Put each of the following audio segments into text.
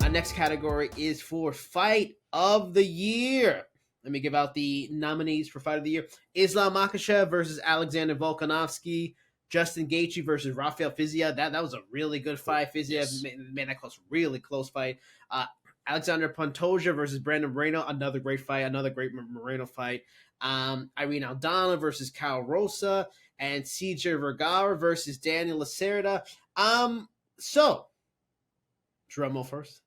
Our next category is for Fight of the Year. Let me give out the nominees for Fight of the Year. Islam Makhachev versus Alexander Volkanovski. Justin Gaethje versus Rafael Fiziev. That was a really good fight. Fiziev made that close, really close fight. Alexander Pantoja versus Brandon Moreno. Another great fight. Another great Moreno fight. Irene Aldana versus Kyle Rosa. And CJ Vergara versus Daniel Lacerda. So, drum roll first.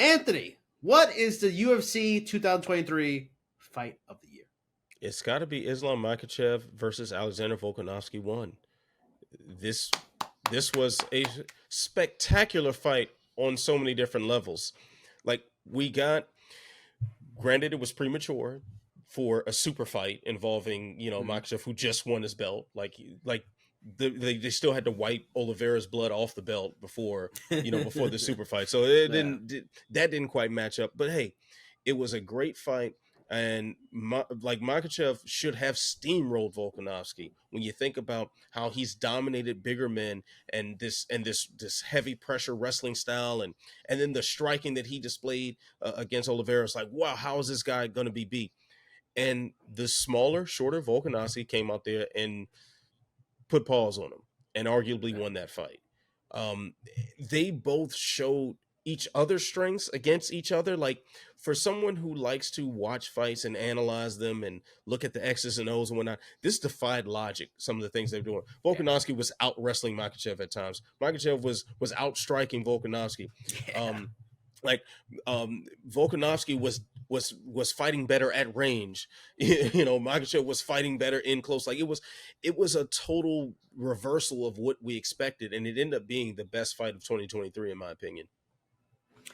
Anthony, what is the UFC 2023 Fight of the Year? It's got to be Islam Makhachev versus Alexander Volkanovski 1. This was a spectacular fight on so many different levels. Like, granted it was premature for a super fight involving, Makhachev, who just won his belt. They still had to wipe Oliveira's blood off the belt before the super fight. So that didn't quite match up. But hey, it was a great fight. And Makhachev should have steamrolled Volkanovski when you think about how he's dominated bigger men and this heavy pressure wrestling style and then the striking that he displayed against Oliveira. It's like, wow, how is this guy going to be beat? And the smaller, shorter Volkanovski came out there and put paws on him and arguably won that fight. They both showed each other's strengths against each other. Like, for someone who likes to watch fights and analyze them and look at the X's and O's and whatnot, this defied logic, some of the things they're doing. Volkanovski was out wrestling Makhachev at times. Makhachev was out striking Volkanovski. Volkanovski was fighting better at range. Makhachev was fighting better in close. Like, it was a total reversal of what we expected, and it ended up being the best fight of 2023 in my opinion.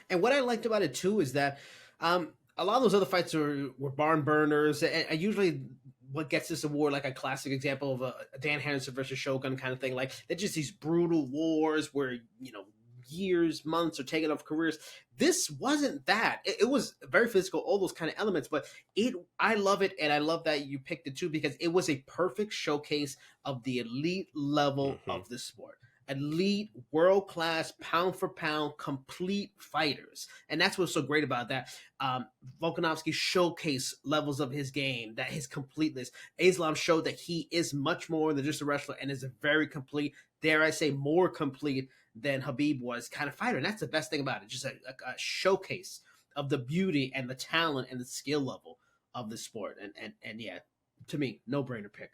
And what I liked about it too is that a lot of those other fights were barn burners, and usually what gets this award, like a classic example of a Dan Henderson versus Shogun kind of thing, like they're just these brutal wars where years, months are taken off careers. This wasn't that. It was very physical, all those kind of elements, but I love it, and I love that you picked it too, because it was a perfect showcase of the elite level of the sport. Elite, world-class, pound-for-pound, complete fighters. And that's what's so great about that. Volkanovski showcased levels of his game, that his completeness. Islam showed that he is much more than just a wrestler and is a very complete, dare I say, more complete than Khabib was kind of fighter. And that's the best thing about it. Just a showcase of the beauty and the talent and the skill level of the sport. And yeah, to me, no-brainer pick.